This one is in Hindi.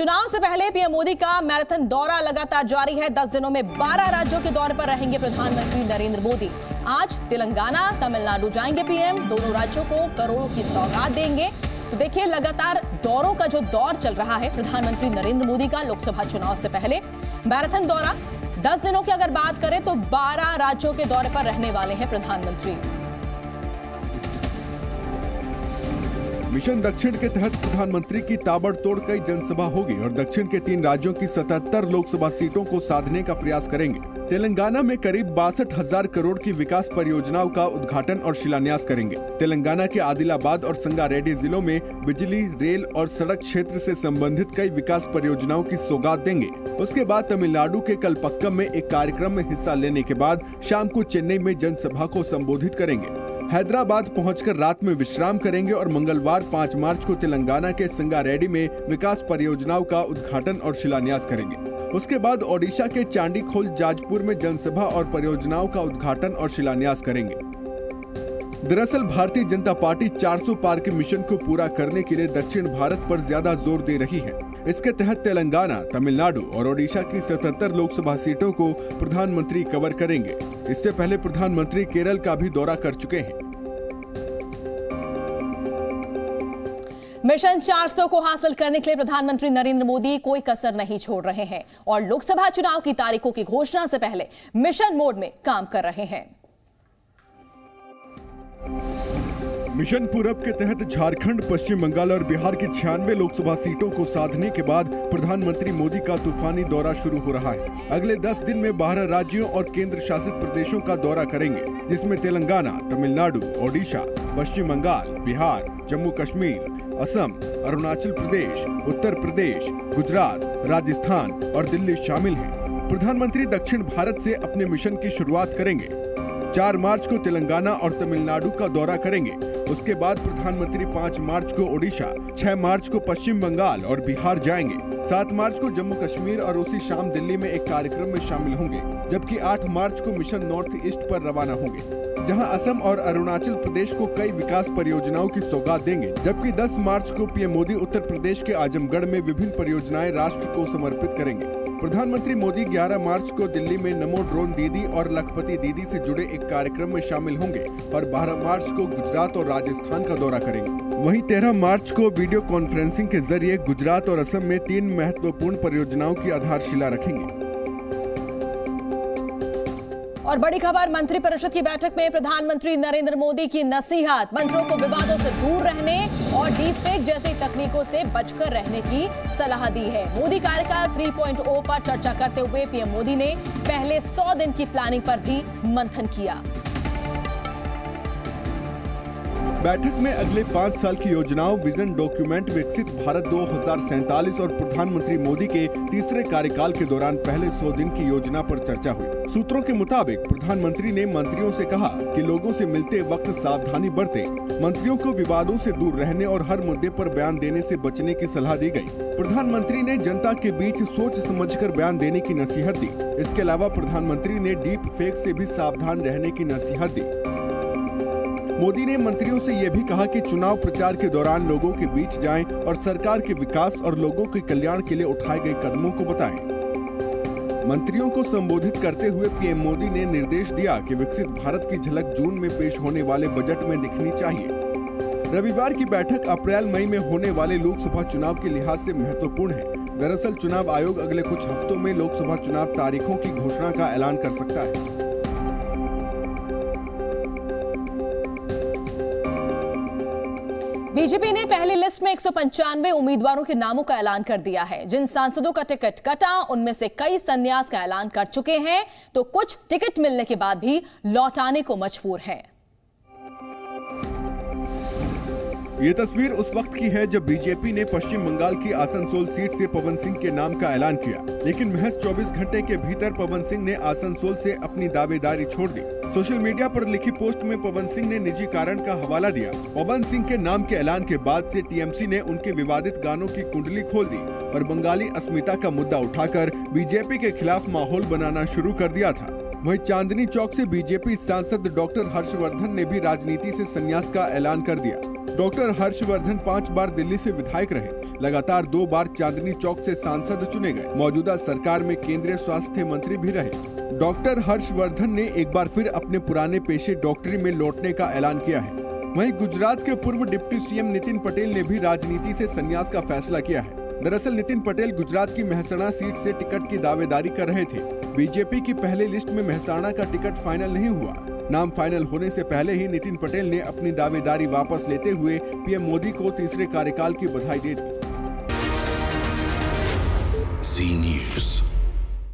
चुनाव से पहले पीएम मोदी का मैराथन दौरा लगातार जारी है। 10 दिनों में 12 राज्यों के दौरे पर रहेंगे प्रधानमंत्री नरेंद्र मोदी। आज तेलंगाना, तमिलनाडु जाएंगे पीएम। दोनों राज्यों को करोड़ों की सौगात देंगे। तो देखिए, लगातार दौरों का जो दौर चल रहा है प्रधानमंत्री नरेंद्र मोदी का लोकसभा चुनाव से पहले मैराथन दौरा। 10 दिनों की अगर बात करें तो 12 राज्यों के दौरे पर रहने वाले हैं प्रधानमंत्री। मिशन दक्षिण के तहत प्रधानमंत्री की ताबड़तोड़ कई जनसभा होगी और दक्षिण के 3 राज्यों की 77 लोकसभा सीटों को साधने का प्रयास करेंगे। तेलंगाना में करीब 62,000 करोड़ की विकास परियोजनाओं का उद्घाटन और शिलान्यास करेंगे। तेलंगाना के आदिलाबाद और संगारेड्डी जिलों में बिजली, रेल और सड़क क्षेत्र से संबंधित कई विकास परियोजनाओं की सौगात देंगे। उसके बाद तमिलनाडु के कलपक्कम में एक कार्यक्रम में हिस्सा लेने के बाद शाम को चेन्नई में जनसभा को संबोधित करेंगे। हैदराबाद पहुंचकर रात में विश्राम करेंगे और मंगलवार 5 मार्च को तेलंगाना के संगारेड्डी में विकास परियोजनाओं का उद्घाटन और शिलान्यास करेंगे। उसके बाद ओडिशा के चांडीखोल जाजपुर में जनसभा और परियोजनाओं का उद्घाटन और शिलान्यास करेंगे। दरअसल भारतीय जनता पार्टी 400 पार के मिशन को पूरा करने के लिए दक्षिण भारत पर ज्यादा जोर दे रही है। इसके तहत तेलंगाना, तमिलनाडु और ओडिशा की 77 लोकसभा सीटों को प्रधानमंत्री कवर करेंगे। इससे पहले प्रधानमंत्री केरल का भी दौरा कर चुके हैं। मिशन 400 को हासिल करने के लिए प्रधानमंत्री नरेंद्र मोदी कोई कसर नहीं छोड़ रहे हैं और लोकसभा चुनाव की तारीखों की घोषणा से पहले मिशन मोड में काम कर रहे हैं। मिशन पूरब के तहत झारखंड, पश्चिम बंगाल और बिहार की 96 लोकसभा सीटों को साधने के बाद प्रधानमंत्री मोदी का तूफानी दौरा शुरू हो रहा है। अगले 10 दिन में 12 राज्यों और केंद्र शासित प्रदेशों का दौरा करेंगे, जिसमें तेलंगाना, तमिलनाडु, ओडिशा, पश्चिम बंगाल, बिहार, जम्मू कश्मीर, असम, अरुणाचल प्रदेश, उत्तर प्रदेश, गुजरात, राजस्थान और दिल्ली शामिल हैं। प्रधानमंत्री दक्षिण भारत से अपने मिशन की शुरुआत करेंगे। 4 मार्च को तेलंगाना और तमिलनाडु का दौरा करेंगे। उसके बाद प्रधानमंत्री 5 मार्च को ओडिशा, 6 मार्च को पश्चिम बंगाल और बिहार जाएंगे। 7 मार्च को जम्मू कश्मीर और उसी शाम दिल्ली में एक कार्यक्रम में शामिल होंगे, जबकि 8 मार्च को मिशन नॉर्थ ईस्ट पर रवाना होंगे, जहां असम और अरुणाचल प्रदेश को कई विकास परियोजनाओं की सौगात देंगे। जबकि 10 मार्च को पीएम मोदी उत्तर प्रदेश के आजमगढ़ में विभिन्न परियोजनाएं राष्ट्र को समर्पित करेंगे। प्रधानमंत्री मोदी 11 मार्च को दिल्ली में नमो ड्रोन दीदी और लखपति दीदी से जुड़े एक कार्यक्रम में शामिल होंगे और 12 मार्च को गुजरात और राजस्थान का दौरा करेंगे। वहीं 13 मार्च को वीडियो कॉन्फ्रेंसिंग के जरिए गुजरात और असम में 3 महत्वपूर्ण परियोजनाओं की आधारशिला रखेंगे। और बड़ी खबर, मंत्रिपरिषद की बैठक में प्रधानमंत्री नरेंद्र मोदी की नसीहत। मंत्रियों को विवादों से दूर रहने और डीप फेक जैसी तकनीकों से बचकर रहने की सलाह दी है। मोदी कार्यकाल 3.0 पर चर्चा करते हुए पीएम मोदी ने पहले 100 दिन की प्लानिंग पर भी मंथन किया। बैठक में अगले 5 साल की योजनाओं, विजन डॉक्यूमेंट विकसित भारत 2047 और प्रधानमंत्री मोदी के तीसरे कार्यकाल के दौरान पहले 100 दिन की योजना पर चर्चा हुई। सूत्रों के मुताबिक प्रधानमंत्री ने मंत्रियों से कहा कि लोगों से मिलते वक्त सावधानी बरतें। मंत्रियों को विवादों से दूर रहने और हर मुद्दे पर बयान देने से बचने की सलाह दी गई। प्रधानमंत्री ने जनता के बीच सोच समझकर बयान देने की नसीहत दी। इसके अलावा प्रधानमंत्री ने डीप फेक से भी सावधान रहने की नसीहत दी। मोदी ने मंत्रियों से यह भी कहा कि चुनाव प्रचार के दौरान लोगों के बीच जाएं और सरकार के विकास और लोगों के कल्याण के लिए उठाए गए कदमों को बताएं। मंत्रियों को संबोधित करते हुए पीएम मोदी ने निर्देश दिया कि विकसित भारत की झलक जून में पेश होने वाले बजट में दिखनी चाहिए। रविवार की बैठक अप्रैल-मई में होने वाले लोकसभा चुनाव के लिहाज से महत्वपूर्ण है। दरअसल चुनाव आयोग अगले कुछ हफ्तों में लोकसभा चुनाव तारीखों की घोषणा का ऐलान कर सकता है। बीजेपी ने पहली लिस्ट में 195 उम्मीदवारों के नामों का ऐलान कर दिया है। जिन सांसदों का टिकट कटा, उनमें से कई संन्यास का ऐलान कर चुके हैं, तो कुछ टिकट मिलने के बाद भी लौट आने को मजबूर हैं। ये तस्वीर उस वक्त की है जब बीजेपी ने पश्चिम बंगाल की आसनसोल सीट से पवन सिंह के नाम का ऐलान किया, लेकिन महज 24 घंटे के भीतर पवन सिंह ने आसनसोल से अपनी दावेदारी छोड़ दी। सोशल मीडिया पर लिखी पोस्ट में पवन सिंह ने निजी कारण का हवाला दिया। पवन सिंह के नाम के ऐलान के बाद से टीएमसी ने उनके विवादित गानों की कुंडली खोल दी और बंगाली अस्मिता का मुद्दा उठाकर बीजेपी के खिलाफ माहौल बनाना शुरू कर दिया था। वहीं चांदनी चौक से बीजेपी सांसद डॉक्टर हर्षवर्धन ने भी राजनीति से संन्यास का ऐलान कर दिया। डॉक्टर हर्षवर्धन 5 बार दिल्ली से विधायक रहे लगातार 2 बार चांदनी चौक से सांसद चुने गए। मौजूदा सरकार में केंद्रीय स्वास्थ्य मंत्री भी रहे। डॉक्टर हर्षवर्धन ने एक बार फिर अपने पुराने पेशे डॉक्टरी में लौटने का ऐलान किया है। वहीं गुजरात के पूर्व डिप्टी सीएम नितिन पटेल ने भी राजनीति से संन्यास का फैसला किया है। दरअसल नितिन पटेल गुजरात की मेहसाणा सीट से टिकट की दावेदारी कर रहे थे। बीजेपी की पहले लिस्ट में मेहसाणा का टिकट फाइनल नहीं हुआ। नाम फाइनल होने से पहले ही नितिन पटेल ने अपनी दावेदारी वापस लेते हुए पीएम मोदी को तीसरे कार्यकाल की बधाई दे दी। Zee News।